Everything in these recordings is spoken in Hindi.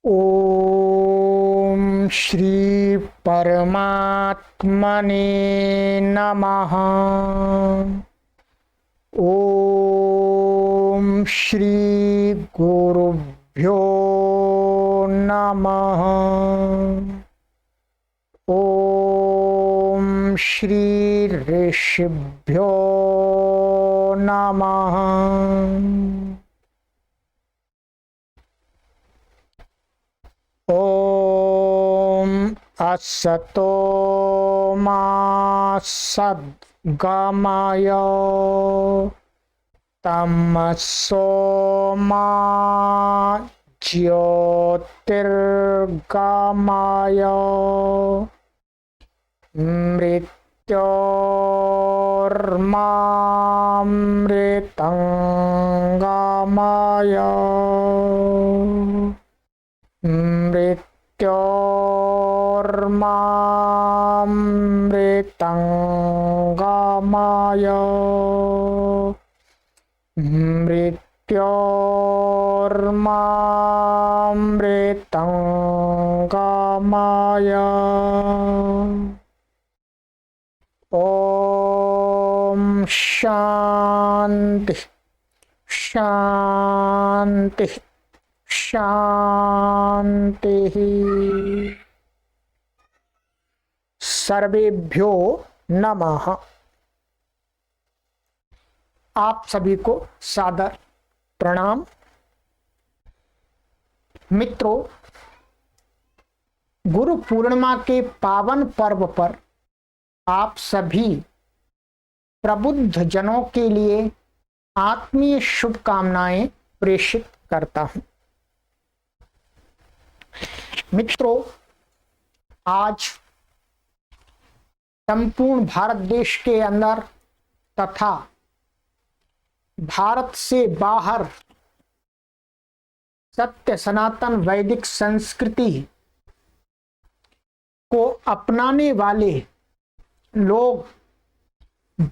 ओम श्री परमात्मने नमः। ओम श्री गुरुभ्यो नमः। ओम श्री ऋषिभ्यो नमः। ओम असतो मा सद्गमय तमसो मा ज्योतिर्गमय मृत्योर्मामृतंगमय मृत्योर्मामृतंगमय मृत्योर्मामृतंगमय। ओम शांति शांति शांति। सर्वेभ्यो नमः। आप सभी को सादर प्रणाम। मित्रों, गुरु पूर्णिमा के पावन पर्व पर आप सभी प्रबुद्ध जनों के लिए आत्मीय शुभकामनाएं प्रेषित करता हूं। मित्रों, आज संपूर्ण भारत देश के अंदर तथा भारत से बाहर सत्य सनातन वैदिक संस्कृति को अपनाने वाले लोग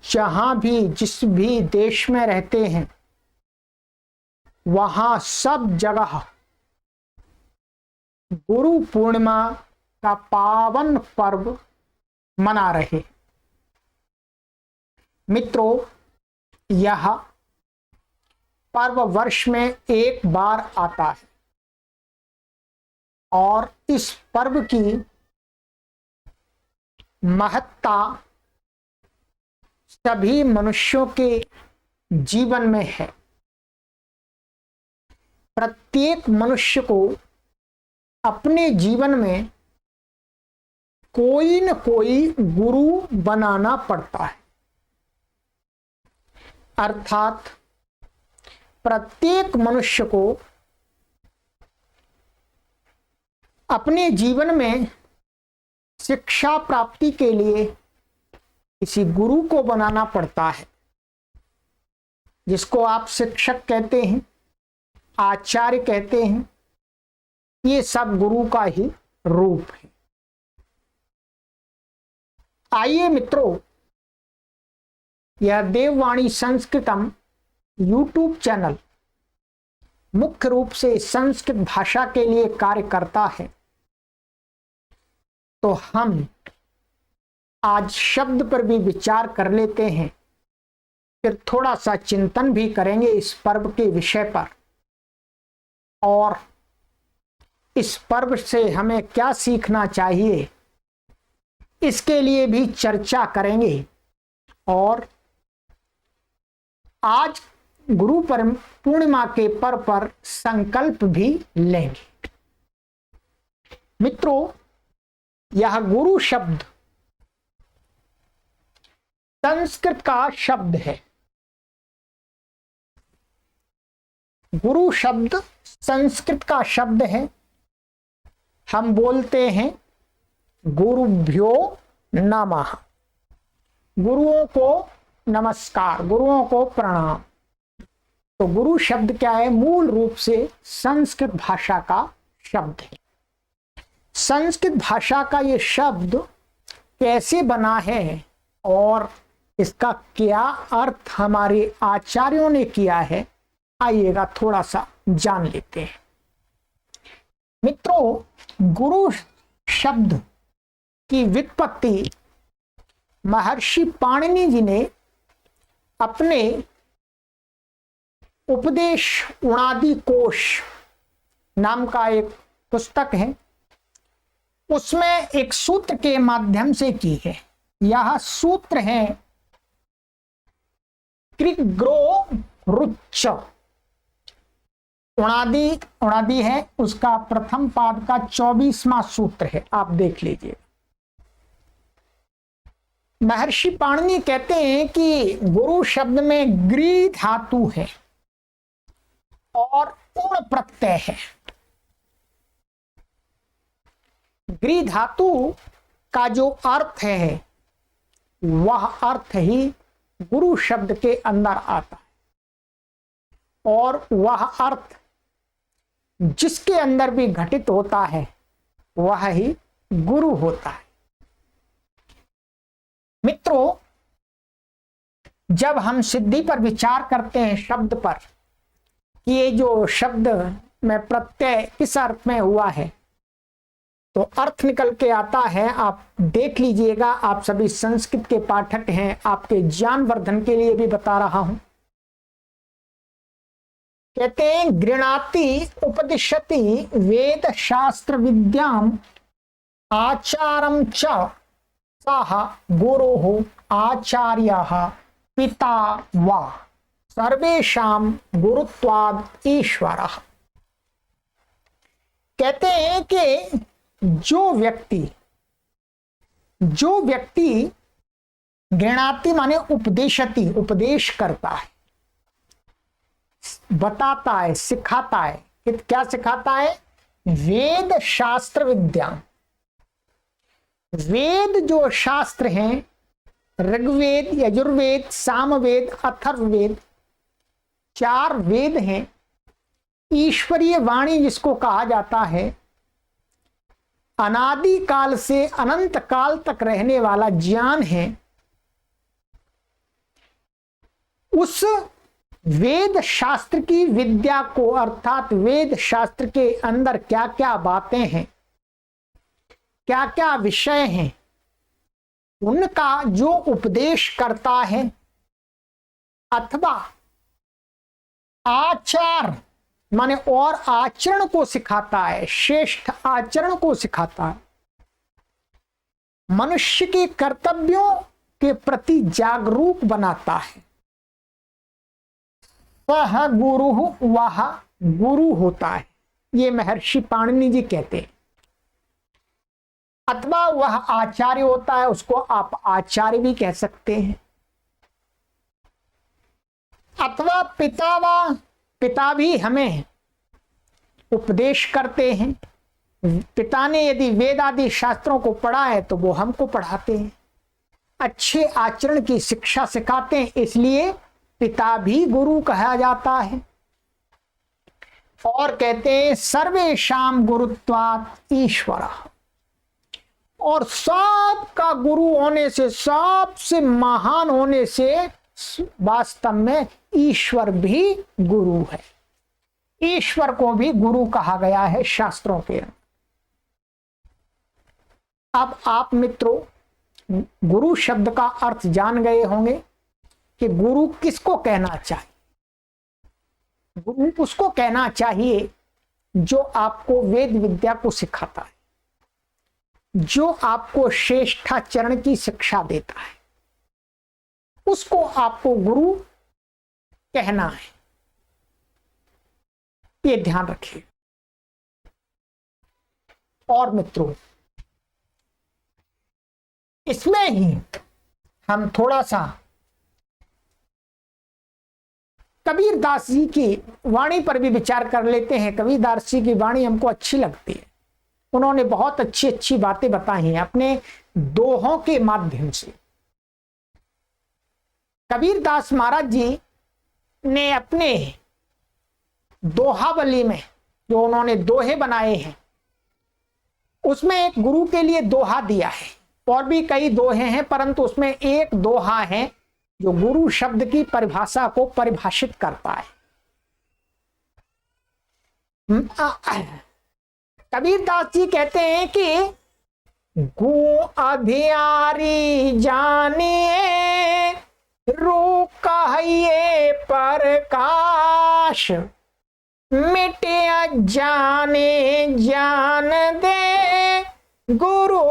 जहां भी जिस भी देश में रहते हैं, वहां सब जगह गुरु पूर्णिमा का पावन पर्व मना रहे। मित्रों, यह पर्व वर्ष में एक बार आता है और इस पर्व की महत्ता सभी मनुष्यों के जीवन में है। प्रत्येक मनुष्य को अपने जीवन में कोई न कोई गुरु बनाना पड़ता है, अर्थात प्रत्येक मनुष्य को अपने जीवन में शिक्षा प्राप्ति के लिए किसी गुरु को बनाना पड़ता है, जिसको आप शिक्षक कहते हैं, आचार्य कहते हैं। ये सब गुरु का ही रूप है। आइए मित्रों, यह देववाणी संस्कृतम यूट्यूब चैनल मुख्य रूप से संस्कृत भाषा के लिए कार्य करता है, तो हम आज शब्द पर भी विचार कर लेते हैं, फिर थोड़ा सा चिंतन भी करेंगे इस पर्व के विषय पर और इस पर्व से हमें क्या सीखना चाहिए, इसके लिए भी चर्चा करेंगे और आज गुरु पूर्णिमा के पर्व पर संकल्प भी लेंगे। मित्रों, यह गुरु शब्द संस्कृत का शब्द है। गुरु शब्द संस्कृत का शब्द है। हम बोलते हैं गुरुभ्यो नमः, गुरुओं को नमस्कार, गुरुओं को प्रणाम। तो गुरु शब्द क्या है? मूल रूप से संस्कृत भाषा का शब्द है। संस्कृत भाषा का ये शब्द कैसे बना है और इसका क्या अर्थ हमारे आचार्यों ने किया है, आइएगा थोड़ा सा जान लेते हैं। मित्रों, गुरु शब्द की व्युत्पत्ति महर्षि पाणिनि जी ने अपने उपदेश उणादि कोश नाम का एक पुस्तक है, उसमें एक सूत्र के माध्यम से की है। यह सूत्र है कृग्रो रुच्च। उणादि है, उसका प्रथम पाद का 24वां सूत्र है, आप देख लीजिए। महर्षि पाणिनि कहते हैं कि गुरु शब्द में ग्री धातु है और उण प्रत्यय है। ग्री धातु का जो अर्थ है वह अर्थ ही गुरु शब्द के अंदर आता है, और वह अर्थ जिसके अंदर भी घटित होता है वह ही गुरु होता है। मित्रों, जब हम सिद्धि पर विचार करते हैं शब्द पर, कि ये जो शब्द में प्रत्यय किस अर्थ में हुआ है, तो अर्थ निकल के आता है। आप देख लीजिएगा, आप सभी संस्कृत के पाठक हैं, आपके ज्ञान वर्धन के लिए भी बता रहा हूं। कहते हैं गृणाति उपदिशति वेद शास्त्र विद्याम आचारम च सह गुरुः आचार्यः पिता वा सर्वेषां गुरुत्वाद ईश्वरः। कहते हैं कि जो व्यक्ति गृणाति माने उपदेशति, उपदेश करता है, बताता है, सिखाता है। क्या सिखाता है? वेद शास्त्र विद्या। वेद जो शास्त्र हैं, ऋग्वेद, यजुर्वेद, सामवेद, अथर्ववेद, 4 वेद हैं। ईश्वरीय वाणी जिसको कहा जाता है, अनादि काल से अनंत काल तक रहने वाला ज्ञान है। उस वेद शास्त्र की विद्या को, अर्थात वेद शास्त्र के अंदर क्या क्या बातें हैं, क्या क्या विषय हैं, उनका जो उपदेश करता है अथवा आचार माने और आचरण को सिखाता है, श्रेष्ठ आचरण को सिखाता है, मनुष्य के कर्तव्यों के प्रति जागरूक बनाता है, वह गुरु, वह गुरु होता है। ये महर्षि पाणिनि जी कहते हैं। अथवा वह आचार्य होता है, उसको आप आचार्य भी कह सकते हैं। अथवा पिता भी हमें उपदेश करते हैं। पिता ने यदि वेद आदि शास्त्रों को पढ़ा है तो वो हमको पढ़ाते हैं, अच्छे आचरण की शिक्षा सिखाते हैं, इसलिए पिता भी गुरु कहा जाता है। और कहते हैं सर्वेषां गुरुत्वात् ईश्वरः, और सबका गुरु होने से, सबसे महान होने से वास्तव में ईश्वर भी गुरु है। ईश्वर को भी गुरु कहा गया है शास्त्रों के। अब आप मित्रों गुरु शब्द का अर्थ जान गए होंगे कि गुरु किसको कहना चाहिए। गुरु उसको कहना चाहिए जो आपको वेद विद्या को सिखाता है, जो आपको श्रेष्ठाचरण की शिक्षा देता है, उसको आपको गुरु कहना है। ये ध्यान रखिए। और मित्रों इसमें ही हम थोड़ा सा कबीरदास जी की वाणी पर भी विचार कर लेते हैं। कबीरदास जी की वाणी हमको अच्छी लगती है। उन्होंने बहुत अच्छी अच्छी बातें बताई हैं अपने दोहों के माध्यम से। कबीरदास महाराज जी ने अपने दोहावली में जो उन्होंने दोहे बनाए हैं, उसमें एक गुरु के लिए दोहा दिया है। और भी कई दोहे हैं, परंतु उसमें एक दोहा है जो गुरु शब्द की परिभाषा को परिभाषित करता है। कबीरदास जी कहते हैं कि गु अधियारी जानिए रू कहिए प्रकाश, मिटे जाने जान दे गुरु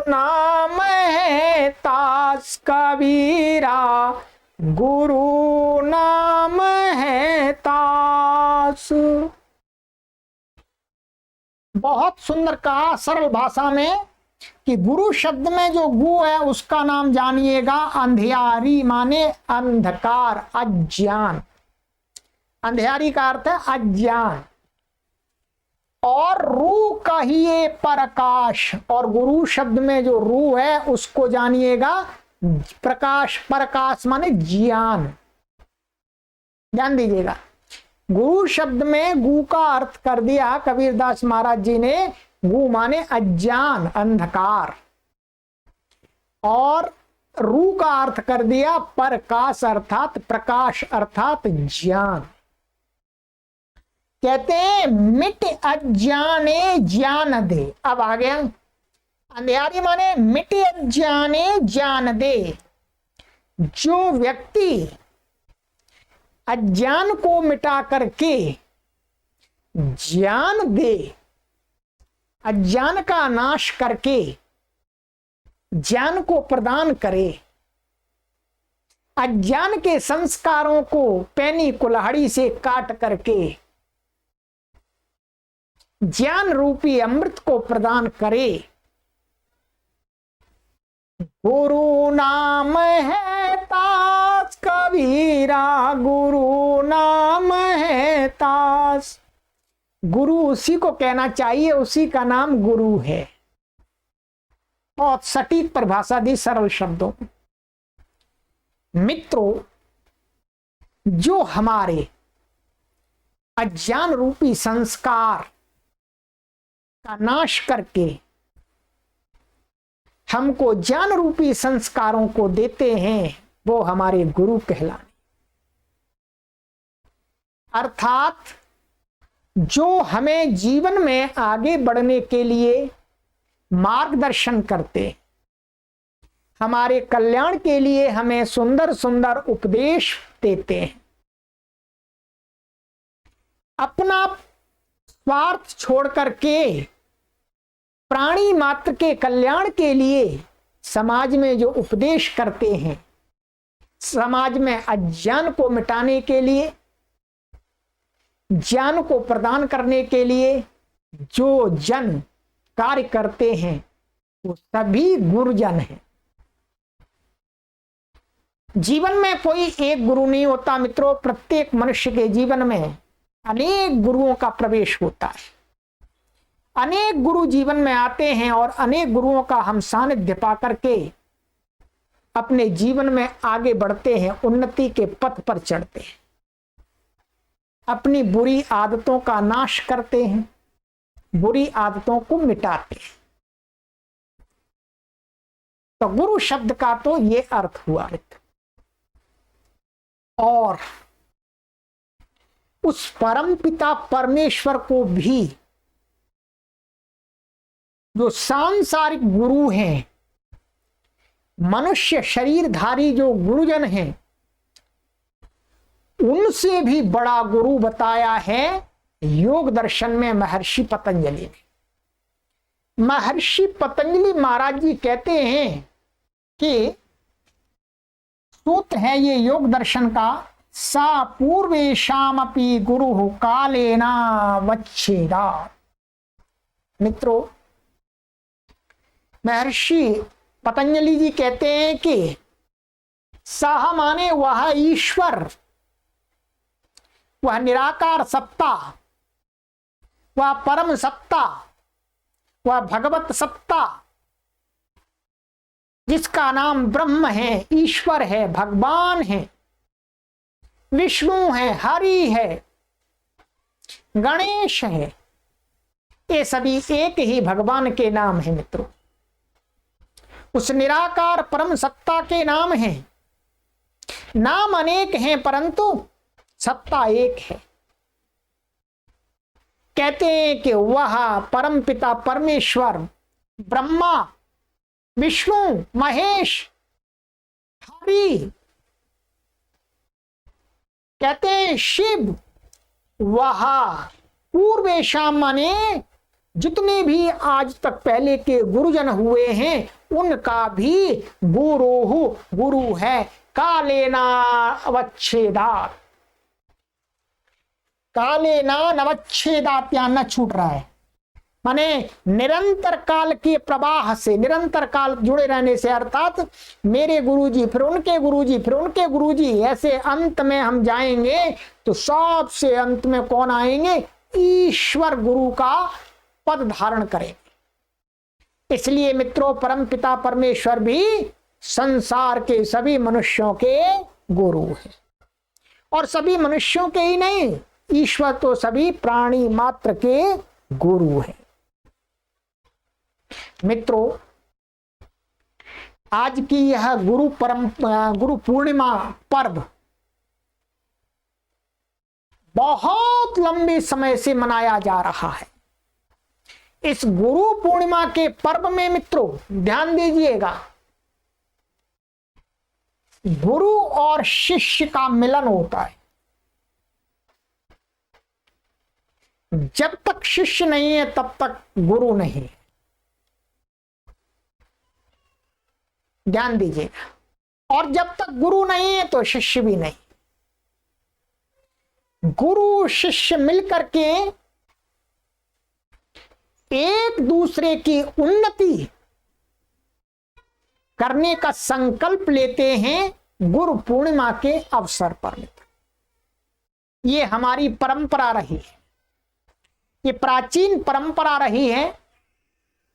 नाम है तास। कबीरा गुरु नाम है तास। बहुत सुंदर कहा सरल भाषा में कि गुरु शब्द में जो गु है उसका नाम जानिएगा अंधियारी, माने अंधकार, अज्ञान। अंधियारी का अर्थ है अज्ञान। और रू कहिए प्रकाश, और गुरु शब्द में जो रू है उसको जानिएगा प्रकाश। प्रकाश माने ज्ञान, ध्यान दीजिएगा। गुरु शब्द में गु का अर्थ कर दिया कबीरदास महाराज जी ने, गु माने अज्ञान, अंधकार, और रू का अर्थ कर दिया प्रकाश अर्थात प्रकाश अर्थात ज्ञान। कहते हैं मिट अज्ञाने ज्ञान दे। अब आ गया अंधियारी माने मिट अज्ञाने ज्ञान दे। जो व्यक्ति अज्ञान को मिटा करके ज्ञान दे, अज्ञान का नाश करके ज्ञान को प्रदान करे, अज्ञान के संस्कारों को पैनी कुल्हाड़ी से काट करके ज्ञान रूपी अमृत को प्रदान करे। गुरु नाम है तास कबीरा, गुरु नाम है तास। गुरु उसी को कहना चाहिए, उसी का नाम गुरु है। बहुत सटीक परिभाषा दी सरल शब्दों में। मित्रों, जो हमारे अज्ञान रूपी संस्कार का नाश करके हमको ज्ञान रूपी संस्कारों को देते हैं, वो हमारे गुरु कहलाने। अर्थात जो हमें जीवन में आगे बढ़ने के लिए मार्गदर्शन करते, हमारे कल्याण के लिए हमें सुंदर सुंदर उपदेश देते हैं, अपना स्वार्थ छोड़ करके प्राणी मात्र के कल्याण के लिए समाज में जो उपदेश करते हैं, समाज में अज्ञान को मिटाने के लिए, ज्ञान को प्रदान करने के लिए जो जन कार्य करते हैं, वो सभी गुरुजन हैं। जीवन में कोई एक गुरु नहीं होता मित्रों, प्रत्येक मनुष्य के जीवन में अनेक गुरुओं का प्रवेश होता है। अनेक गुरु जीवन में आते हैं और अनेक गुरुओं का हम सानिध्य पा करके अपने जीवन में आगे बढ़ते हैं, उन्नति के पथ पर चढ़ते हैं, अपनी बुरी आदतों का नाश करते हैं, बुरी आदतों को मिटाते हैं। तो गुरु शब्द का तो ये अर्थ हुआ। और उस परम पिता परमेश्वर को भी जो सांसारिक गुरु हैं, मनुष्य शरीरधारी जो गुरुजन हैं, उनसे भी बड़ा गुरु बताया है योग दर्शन में महर्षि पतंजलि ने। महर्षि पतंजलि महाराज जी कहते हैं कि सूत्र है ये योग दर्शन का, सा पूर्वेशामपि गुरु कालेना वच्छेदा। मित्रों, महर्षि पतंजलि जी कहते हैं कि साह माने वह ईश्वर, वह निराकार सत्ता, वह परम सत्ता, वह भगवत सत्ता, जिसका नाम ब्रह्म है, ईश्वर है, भगवान है, विष्णु है, हरि है, गणेश है, ये सभी एक ही भगवान के नाम है। मित्रों, उस निराकार परम सत्ता के नाम है। नाम अनेक हैं परंतु सत्ता एक है। कहते हैं कि वह परम पिता परमेश्वर ब्रह्मा, विष्णु, महेश, हरि, कहते हैं शिव, वह पूर्वेशाम माने जितने भी आज तक पहले के गुरुजन हुए हैं उनका भी गुरु है। कालेना अवच्छेदात, कालेना नवच्छेदात, यहां न छूट रहा है, माने निरंतर काल के प्रवाह से, निरंतर काल जुड़े रहने से, अर्थात मेरे गुरुजी फिर उनके गुरुजी फिर उनके गुरुजी, ऐसे अंत में हम जाएंगे तो सबसे अंत में कौन आएंगे? ईश्वर गुरु का पद धारण करेंगे। इसलिए मित्रों, परम पिता परमेश्वर भी संसार के सभी मनुष्यों के गुरु हैं, और सभी मनुष्यों के ही नहीं, ईश्वर तो सभी प्राणी मात्र के गुरु हैं। मित्रों, आज की यह गुरु पूर्णिमा पर्व बहुत लंबे समय से मनाया जा रहा है। इस गुरु पूर्णिमा के पर्व में मित्रों ध्यान दीजिएगा, गुरु और शिष्य का मिलन होता है। जब तक शिष्य नहीं है तब तक गुरु नहीं है, ध्यान दीजिएगा। और जब तक गुरु नहीं है तो शिष्य भी नहीं। गुरु शिष्य मिलकर के एक दूसरे की उन्नति करने का संकल्प लेते हैं गुरु पूर्णिमा के अवसर पर। ये हमारी परंपरा रही है, ये प्राचीन परंपरा रही है।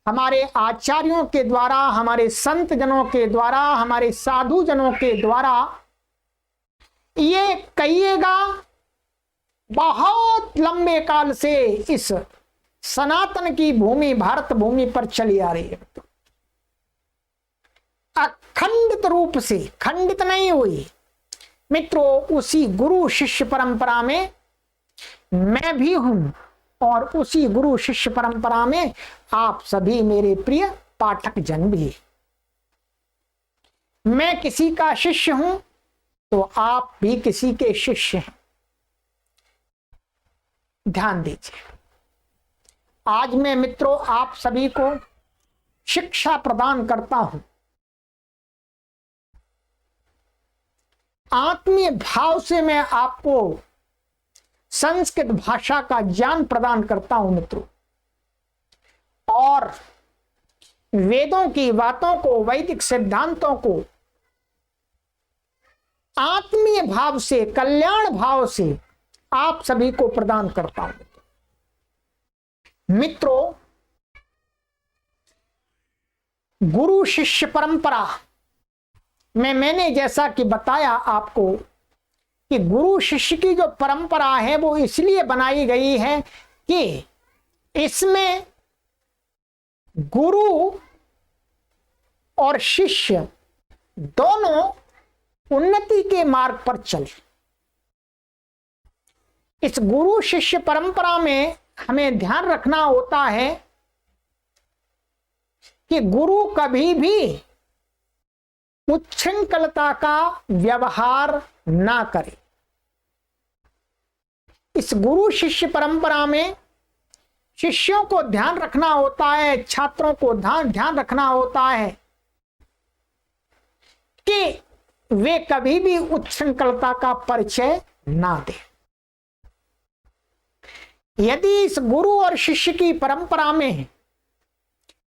हमारे आचार्यों के द्वारा, हमारे संत जनों के द्वारा, हमारे साधु जनों के द्वारा, ये कहिएगा बहुत लंबे काल से इस सनातन की भूमि, भारत भूमि पर चली आ रही है। अखंडित रूप से, खंडित नहीं हुई मित्रों। उसी गुरु शिष्य परंपरा में मैं भी हूं, और उसी गुरु शिष्य परंपरा में आप सभी मेरे प्रिय पाठक जन भी। मैं किसी का शिष्य हूं तो आप भी किसी के शिष्य हैं। ध्यान दीजिए, आज मैं मित्रों आप सभी को शिक्षा प्रदान करता हूं, आत्मीय भाव से मैं आपको संस्कृत भाषा का ज्ञान प्रदान करता हूं मित्रों, और वेदों की बातों को, वैदिक सिद्धांतों को आत्मीय भाव से, कल्याण भाव से आप सभी को प्रदान करता हूं मित्रों। गुरु शिष्य परंपरा में मैंने जैसा कि बताया आपको कि गुरु शिष्य की जो परंपरा है वो इसलिए बनाई गई है कि इसमें गुरु और शिष्य दोनों उन्नति के मार्ग पर चले। इस गुरु शिष्य परंपरा में हमें ध्यान रखना होता है कि गुरु कभी भी उच्छृंखलता का व्यवहार ना करे। इस गुरु शिष्य परंपरा में शिष्यों को ध्यान रखना होता है, छात्रों को ध्यान रखना होता है कि वे कभी भी उच्छृंखलता का परिचय ना दें। यदि इस गुरु और शिष्य की परंपरा में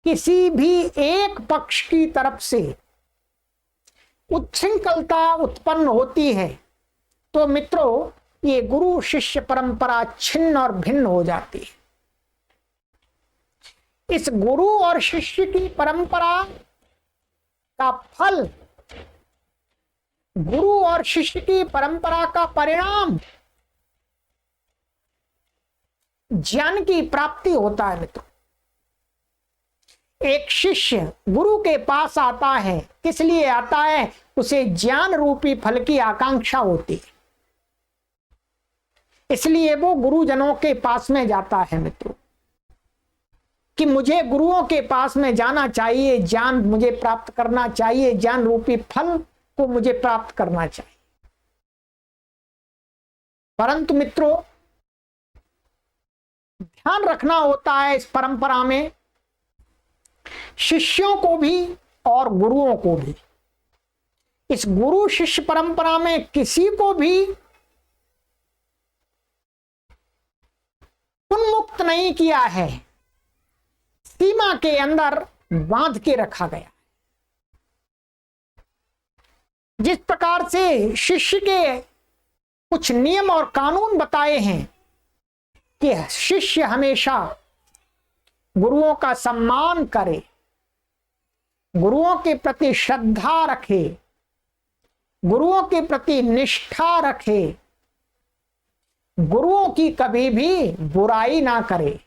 किसी भी एक पक्ष की तरफ से उच्छृंखलता उत्पन्न होती है तो मित्रों ये गुरु शिष्य परंपरा छिन्न और भिन्न हो जाती है। इस गुरु और शिष्य की परंपरा का फल, गुरु और शिष्य की परंपरा का परिणाम ज्ञान की प्राप्ति होता है मित्रों। एक शिष्य गुरु के पास आता है, किस लिए आता है? उसे ज्ञान रूपी फल की आकांक्षा होती है। इसलिए वो गुरुजनों के पास में जाता है मित्रों, कि मुझे गुरुओं के पास में जाना चाहिए, ज्ञान मुझे प्राप्त करना चाहिए, ज्ञान रूपी फल को मुझे प्राप्त करना चाहिए। परंतु मित्रों, ध्यान रखना होता है इस परंपरा में, शिष्यों को भी और गुरुओं को भी, इस गुरु शिष्य परंपरा में किसी को भी उन्मुक्त नहीं किया है, सीमा के अंदर बांध के रखा गया। जिस प्रकार से शिष्य के कुछ नियम और कानून बताए हैं कि शिष्य हमेशा गुरुओं का सम्मान करे, गुरुओं के प्रति श्रद्धा रखे, गुरुओं के प्रति निष्ठा रखे, गुरुओं की कभी भी बुराई ना करे,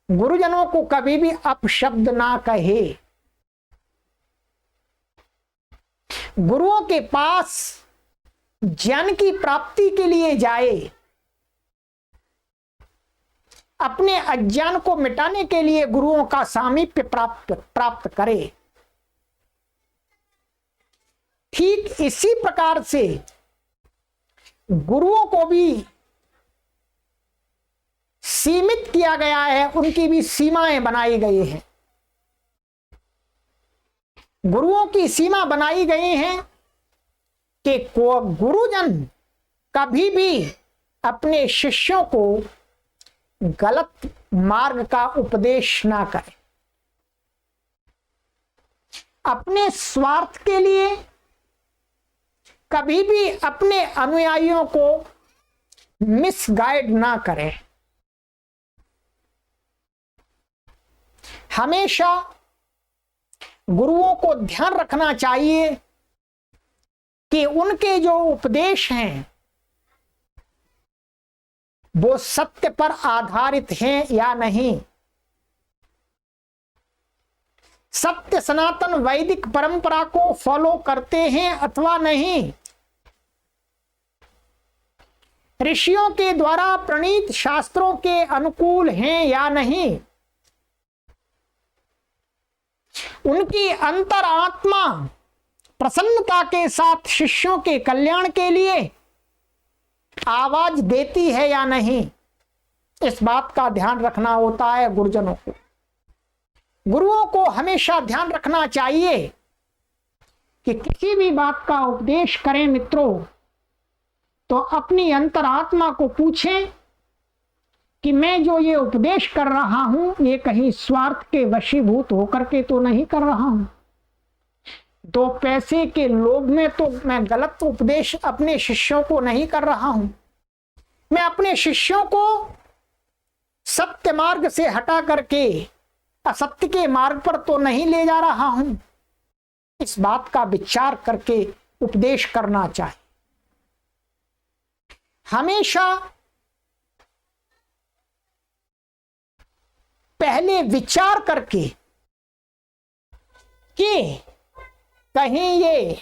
गुरुजनों को कभी भी अपशब्द ना कहे, गुरुओं के पास ज्ञान की प्राप्ति के लिए जाए, अपने अज्ञान को मिटाने के लिए गुरुओं का सामीप्य प्राप्त करे। ठीक इसी प्रकार से गुरुओं को भी सीमित किया गया है, उनकी भी सीमाएं बनाई गई हैं। गुरुओं की सीमा बनाई गई हैं कि गुरुजन कभी भी अपने शिष्यों को गलत मार्ग का उपदेश ना करे, अपने स्वार्थ के लिए कभी भी अपने अनुयायियों को मिसगाइड ना करे। हमेशा गुरुओं को ध्यान रखना चाहिए कि उनके जो उपदेश हैं वो सत्य पर आधारित हैं या नहीं, सत्य सनातन वैदिक परंपरा को फॉलो करते हैं अथवा नहीं, ऋषियों के द्वारा प्रणीत शास्त्रों के अनुकूल हैं या नहीं, उनकी अंतरात्मा प्रसन्नता के साथ शिष्यों के कल्याण के लिए आवाज देती है या नहीं, इस बात का ध्यान रखना होता है गुरुजनों को। गुरुओं को हमेशा ध्यान रखना चाहिए कि किसी भी बात का उपदेश करें मित्रों तो अपनी अंतरात्मा को पूछें कि मैं जो ये उपदेश कर रहा हूं ये कहीं स्वार्थ के वशीभूत होकर के तो नहीं कर रहा हूं, दो पैसे के लोभ में तो मैं गलत उपदेश अपने शिष्यों को नहीं कर रहा हूं, मैं अपने शिष्यों को सत्य मार्ग से हटा करके असत्य के मार्ग पर तो नहीं ले जा रहा हूं। इस बात का विचार करके उपदेश करना चाहिए। हमेशा पहले विचार करके कि कहीं ये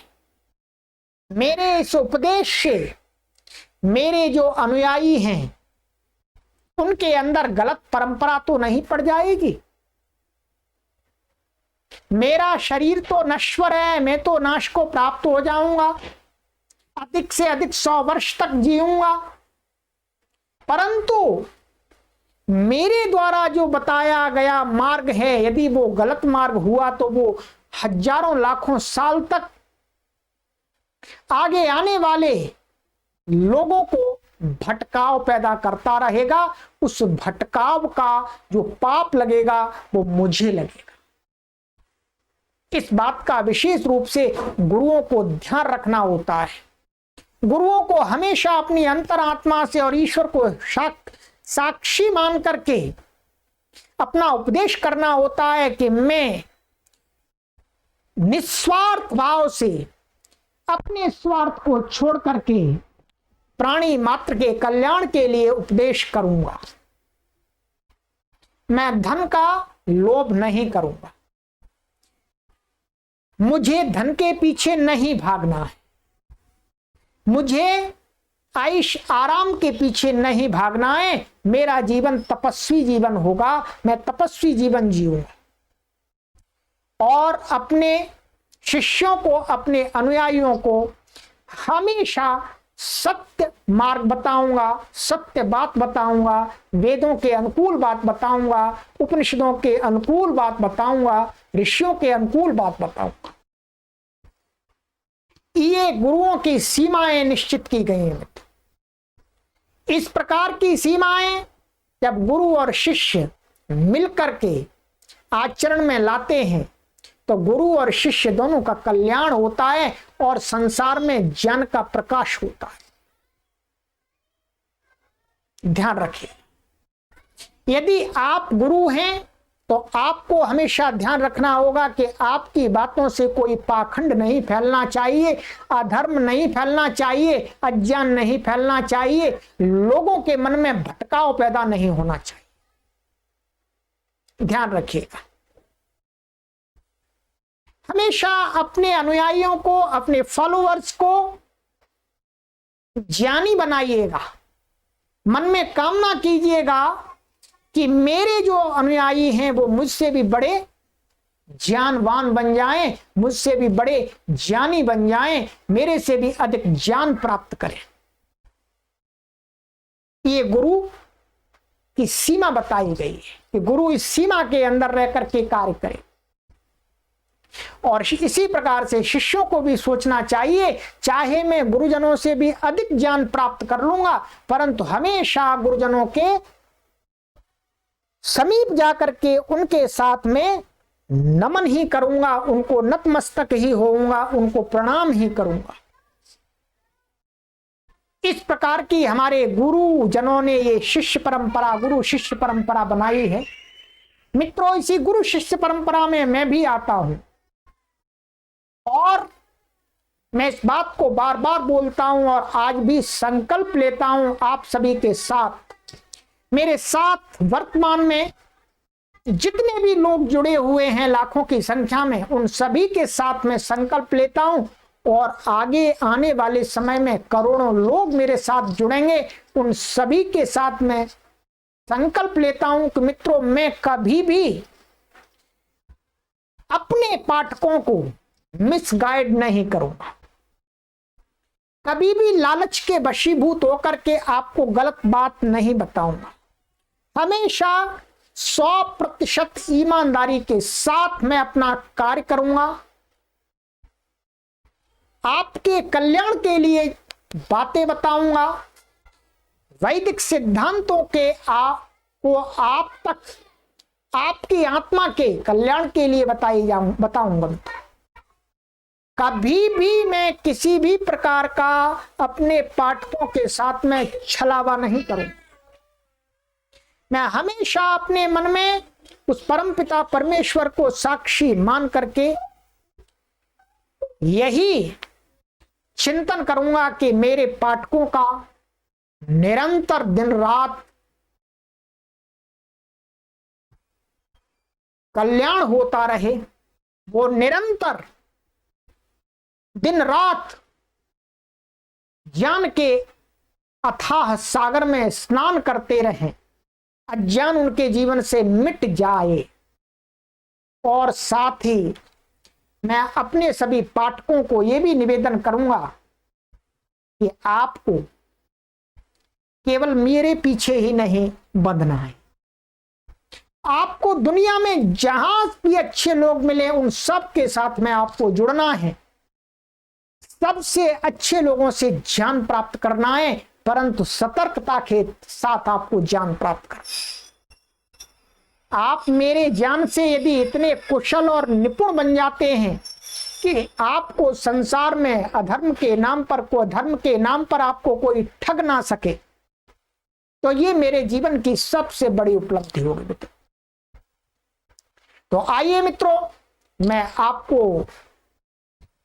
मेरे इस उपदेश से मेरे जो अनुयायी हैं उनके अंदर गलत परंपरा तो नहीं पड़ जाएगी, मेरा शरीर तो नश्वर है, मैं तो नाश को प्राप्त हो जाऊंगा, अधिक से अधिक 100 वर्ष तक जीऊंगा, परंतु मेरे द्वारा जो बताया गया मार्ग है यदि वो गलत मार्ग हुआ तो वो हजारों लाखों साल तक आगे आने वाले लोगों को भटकाव पैदा करता रहेगा, उस भटकाव का जो पाप लगेगा वो मुझे लगेगा। इस बात का विशेष रूप से गुरुओं को ध्यान रखना होता है। गुरुओं को हमेशा अपनी अंतरात्मा से और ईश्वर को साक्षी मान करके अपना उपदेश करना होता है कि मैं निस्वार्थ भाव से अपने स्वार्थ को छोड़ करके प्राणी मात्र के कल्याण के लिए उपदेश करूंगा, मैं धन का लोभ नहीं करूंगा, मुझे धन के पीछे नहीं भागना है, मुझे आइश आराम के पीछे नहीं भागना है। मेरा जीवन तपस्वी जीवन होगा, मैं तपस्वी जीवन जीऊंगा और अपने शिष्यों को, अपने अनुयायियों को हमेशा सत्य मार्ग बताऊंगा, सत्य बात बताऊंगा, वेदों के अनुकूल बात बताऊंगा, उपनिषदों के अनुकूल बात बताऊंगा, ऋषियों के अनुकूल बात बताऊंगा। ये गुरुओं की सीमाएं निश्चित की गई हैं। इस प्रकार की सीमाएं जब गुरु और शिष्य मिलकर के आचरण में लाते हैं तो गुरु और शिष्य दोनों का कल्याण होता है और संसार में ज्ञान का प्रकाश होता है। ध्यान रखिए, यदि आप गुरु हैं तो आपको हमेशा ध्यान रखना होगा कि आपकी बातों से कोई पाखंड नहीं फैलना चाहिए, अधर्म नहीं फैलना चाहिए, अज्ञान नहीं फैलना चाहिए, लोगों के मन में भटकाव पैदा नहीं होना चाहिए। ध्यान रखिएगा, हमेशा अपने अनुयायियों को, अपने फॉलोअर्स को ज्ञानी बनाइएगा। मन में कामना कीजिएगा कि मेरे जो अनुयायी हैं वो मुझसे भी बड़े ज्ञानवान बन जाएं, मुझसे भी बड़े ज्ञानी बन जाएं, मेरे से भी अधिक ज्ञान प्राप्त करें। ये गुरु की सीमा बताई गई है कि गुरु इस सीमा के अंदर रह करके कार्य करे और इसी प्रकार से शिष्यों को भी सोचना चाहिए, चाहे मैं गुरुजनों से भी अधिक ज्ञान प्राप्त कर लूंगा परंतु हमेशा गुरुजनों के समीप जाकर के उनके साथ में नमन ही करूंगा, उनको नतमस्तक ही होऊंगा, उनको प्रणाम ही करूंगा। इस प्रकार की हमारे गुरु जनों ने ये शिष्य परंपरा, गुरु शिष्य परंपरा बनाई है। मित्रों, इसी गुरु शिष्य परंपरा में मैं भी आता हूं और मैं इस बात को बार बार बोलता हूं और आज भी संकल्प लेता हूं आप सभी के साथ, मेरे साथ वर्तमान में जितने भी लोग जुड़े हुए हैं लाखों की संख्या में, उन सभी के साथ मैं संकल्प लेता हूं और आगे आने वाले समय में करोड़ों लोग मेरे साथ जुड़ेंगे। उन सभी के साथ मैं संकल्प लेता हूं कि मित्रों, मैं कभी भी अपने पाठकों को मिसगाइड नहीं करूंगा, कभी भी लालच के वशीभूत होकर के आपको गलत बात नहीं बताऊंगा। हमेशा 100% ईमानदारी के साथ मैं अपना कार्य करूंगा। आपके कल्याण के लिए बातें बताऊंगा, वैदिक सिद्धांतों के को आप तक, आपकी आत्मा के कल्याण के लिए बताऊंगा। कभी भी मैं किसी भी प्रकार का अपने पाठकों के साथ में छलावा नहीं करूं। मैं हमेशा अपने मन में उस परमपिता परमेश्वर को साक्षी मान करके यही चिंतन करूंगा कि मेरे पाठकों का निरंतर दिन रात कल्याण होता रहे, वो निरंतर दिन रात ज्ञान के अथाह सागर में स्नान करते रहें, अज्ञान उनके जीवन से मिट जाए। और साथ ही मैं अपने सभी पाठकों को यह भी निवेदन करूंगा कि आपको केवल मेरे पीछे ही नहीं बंधना है, आपको दुनिया में जहां भी अच्छे लोग मिले उन सब के साथ में आपको जुड़ना है, सबसे अच्छे लोगों से ज्ञान प्राप्त करना है, परंतु सतर्कता के साथ आपको ज्ञान प्राप्त करना। आप मेरे ज्ञान से यदि इतने कुशल और निपुण बन जाते हैं कि आपको संसार में अधर्म के नाम पर, को धर्म के नाम पर आपको कोई ठग ना सके, तो ये मेरे जीवन की सबसे बड़ी उपलब्धि होगी मित्रों। तो आइए मित्रों, मैं आपको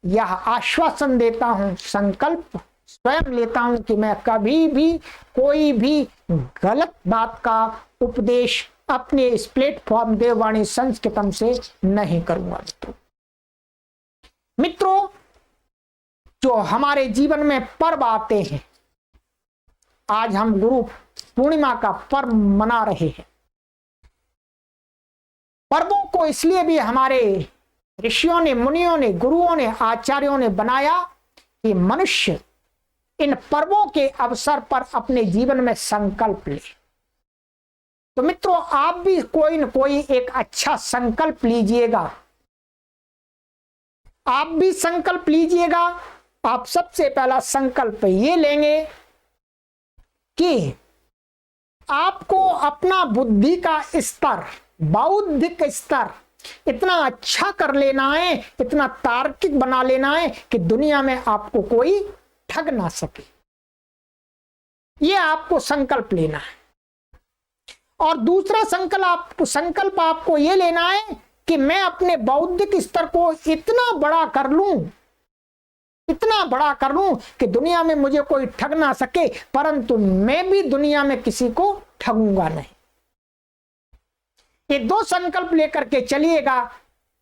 यह आश्वासन देता हूं, संकल्प स्वयं लेता हूं कि मैं कभी भी कोई भी गलत बात का उपदेश अपने इस प्लेटफॉर्म देववाणी संस्कृतम से नहीं करूंगा। मित्रों, जो हमारे जीवन में पर्व आते हैं, आज हम गुरु पूर्णिमा का पर्व मना रहे हैं। पर्वों को इसलिए भी हमारे ऋषियों ने, मुनियों ने, गुरुओं ने, आचार्यों ने बनाया कि मनुष्य इन पर्वों के अवसर पर अपने जीवन में संकल्प ले। तो मित्रों, आप भी कोई न कोई एक अच्छा संकल्प लीजिएगा। आप भी संकल्प लीजिएगा। आप सबसे पहला संकल्प ये लेंगे कि आपको अपना बुद्धि का स्तर, बौद्धिक स्तर इतना अच्छा कर लेना है, इतना तार्किक बना लेना है कि दुनिया में आपको कोई ठग ना सके। ये आपको संकल्प लेना है। और दूसरा संकल्प आपको ये लेना है कि मैं अपने बौद्धिक स्तर को इतना बड़ा कर लूं कि दुनिया में मुझे कोई ठग ना सके, परंतु मैं भी दुनिया में किसी को ठगूंगा नहीं। ये दो संकल्प लेकर के चलिएगा।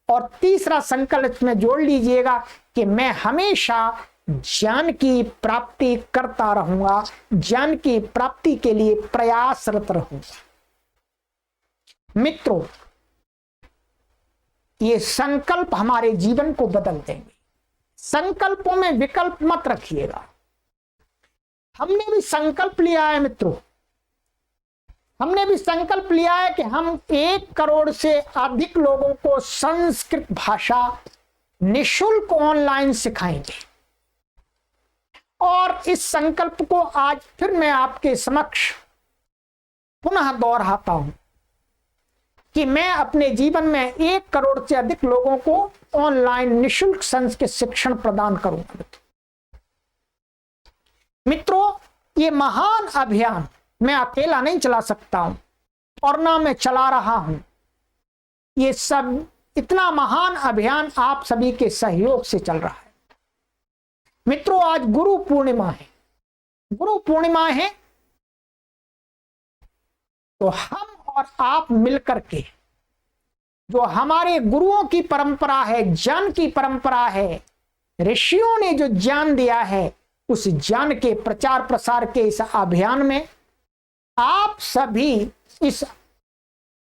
और तीसरा संकल्प में जोड़ लीजिएगा कि मैं हमेशा ज्ञान की प्राप्ति करता रहूंगा, ज्ञान की प्राप्ति के लिए प्रयासरत रहूंगा। मित्रों, ये संकल्प हमारे जीवन को बदल देंगे। संकल्पों में विकल्प मत रखिएगा। हमने भी संकल्प लिया है मित्रों, हमने भी संकल्प लिया है कि हम 1 करोड़ से अधिक लोगों को संस्कृत भाषा निःशुल्क ऑनलाइन सिखाएंगे। और इस संकल्प को आज फिर मैं आपके समक्ष पुनः दोहराता हूं कि मैं अपने जीवन में 1 करोड़ से अधिक लोगों को ऑनलाइन निःशुल्क संस्कृत शिक्षण प्रदान करूंगा। मित्रों, ये महान अभियान मैं अकेला नहीं चला सकता हूं और ना मैं चला रहा हूं। ये सब इतना महान अभियान आप सभी के सहयोग से चल रहा है। मित्रों, आज गुरु पूर्णिमा है। गुरु पूर्णिमा है तो हम और आप मिलकर के जो हमारे गुरुओं की परंपरा है, ज्ञान की परंपरा है, ऋषियों ने जो ज्ञान दिया है, उस ज्ञान के प्रचार प्रसार के इस अभियान में आप सभी इस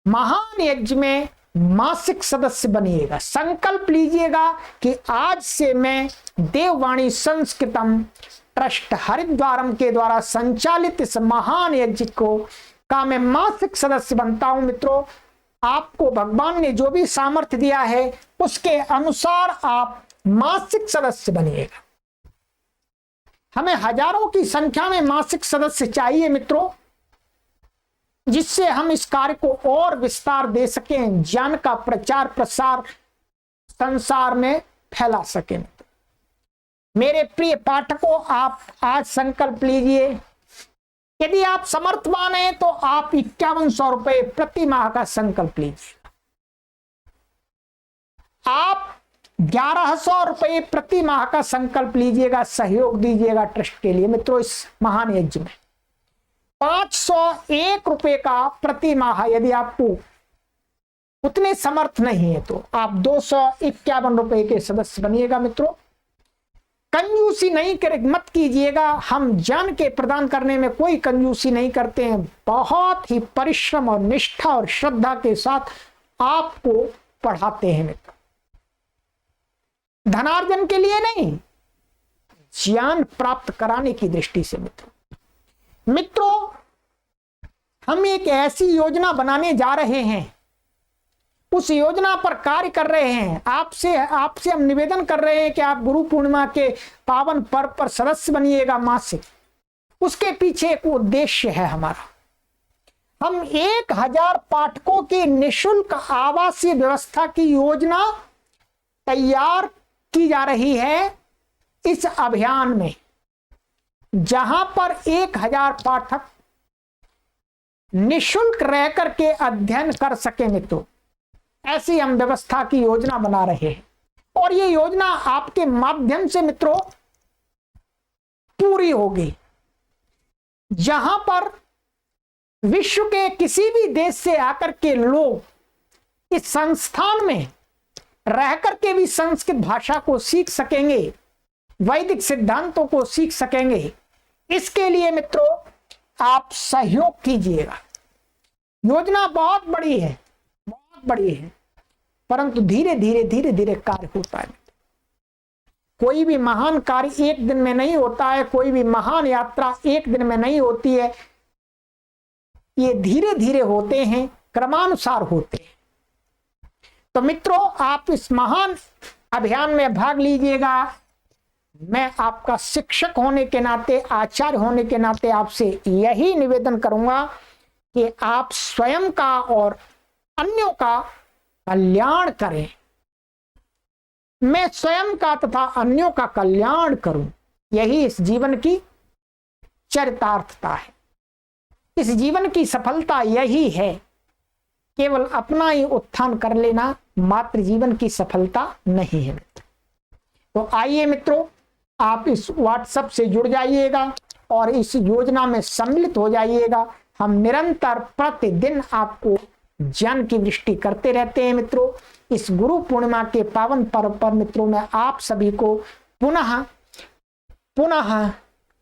महान यज्ञ में मासिक सदस्य बनिएगा। संकल्प लीजिएगा कि आज से मैं देववाणी संस्कृतम ट्रस्ट हरिद्वारम के द्वारा संचालित इस महान यज्ञ का मैं मासिक सदस्य बनता हूं। मित्रों, आपको भगवान ने जो भी सामर्थ्य दिया है उसके अनुसार आप मासिक सदस्य बनिएगा। हमें हजारों की संख्या में मासिक सदस्य चाहिए मित्रों, जिससे हम इस कार्य को और विस्तार दे सकें, ज्ञान का प्रचार प्रसार संसार में फैला सकें। मेरे प्रिय पाठकों, आप आज संकल्प लीजिए। यदि आप समर्थवान हैं तो आप 5100 रुपए प्रति माह का संकल्प लीजिए। आप 1100 रुपए प्रति माह का संकल्प लीजिएगा, सहयोग दीजिएगा ट्रस्ट के लिए। मित्रों, इस महान यज्ञ में 501 रुपए का प्रति माह, यदि आपको उतने समर्थ नहीं है तो आप 251 रुपए के सदस्य बनिएगा। मित्रों, कंजूसी नहीं मत कीजिएगा। हम ज्ञान के प्रदान करने में कोई कंजूसी नहीं करते हैं। बहुत ही परिश्रम और निष्ठा और श्रद्धा के साथ आपको पढ़ाते हैं मित्रों। धनार्जन के लिए नहीं, ज्ञान प्राप्त कराने की दृष्टि से। मित्रों, हम एक ऐसी योजना बनाने जा रहे हैं, उस योजना पर कार्य कर रहे हैं। आपसे हम निवेदन कर रहे हैं कि आप गुरु पूर्णिमा के पावन पर्व पर सदस्य बनिएगा मासिक। उसके पीछे एक उद्देश्य है हमारा। हम 1000 पाठकों की निःशुल्क आवासीय व्यवस्था की योजना तैयार की जा रही है इस अभियान में, जहां पर 1000 पाठक निःशुल्क रह करके अध्ययन कर सके। मित्रों, ऐसी हम व्यवस्था की योजना बना रहे हैं और ये योजना आपके माध्यम से मित्रों पूरी होगी, जहां पर विश्व के किसी भी देश से आकर के लोग इस संस्थान में रह करके भी संस्कृत भाषा को सीख सकेंगे, वैदिक सिद्धांतों को सीख सकेंगे। इसके लिए मित्रों आप सहयोग कीजिएगा। योजना बहुत बड़ी है, बहुत बड़ी है, परंतु धीरे धीरे धीरे धीरे कार्य होता है। कोई भी महान कार्य एक दिन में नहीं होता है, कोई भी महान यात्रा एक दिन में नहीं होती है, ये धीरे धीरे होते हैं, क्रमानुसार होते हैं। तो मित्रों, आप इस महान अभियान में भाग लीजिएगा। मैं आपका शिक्षक होने के नाते, आचार्य होने के नाते आपसे यही निवेदन करूंगा कि आप स्वयं का और अन्यों का कल्याण करें। मैं स्वयं का तथा अन्यों का कल्याण करूं, यही इस जीवन की चरितार्थता है। इस जीवन की सफलता यही है। केवल अपना ही उत्थान कर लेना मात्र जीवन की सफलता नहीं है। तो आइए मित्रों, आप इस व्हाट्सएप से जुड़ जाइएगा और इस योजना में सम्मिलित हो जाइएगा। हम निरंतर प्रतिदिन आपको ज्ञान की वृष्टि करते रहते हैं। मित्रों, इस गुरु पूर्णिमा के पावन पर्व पर मित्रों, मैं आप सभी को पुनः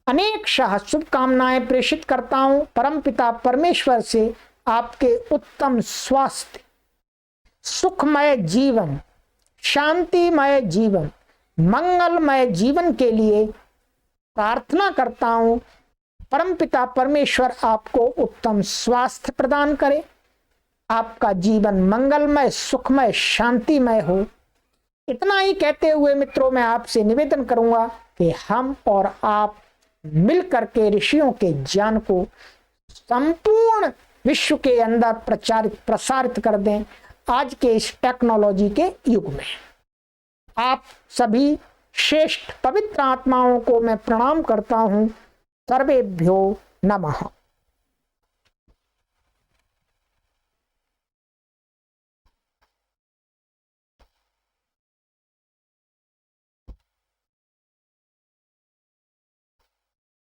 अनेक शुभकामनाएं प्रेषित करता हूं। परमपिता परमेश्वर से आपके उत्तम स्वास्थ्य, सुखमय जीवन, शांतिमय जीवन, मंगलमय जीवन के लिए प्रार्थना करता हूं। परमपिता परमेश्वर आपको उत्तम स्वास्थ्य प्रदान करे, आपका जीवन मंगलमय, सुखमय, शांतिमय हो। इतना ही कहते हुए मित्रों, मैं आपसे निवेदन करूंगा कि हम और आप मिलकर के ऋषियों के ज्ञान को संपूर्ण विश्व के अंदर प्रसारित कर दें। आज के इस टेक्नोलॉजी के युग में आप सभी श्रेष्ठ पवित्र आत्माओं को मैं प्रणाम करता हूं। सर्वेभ्यो नमः।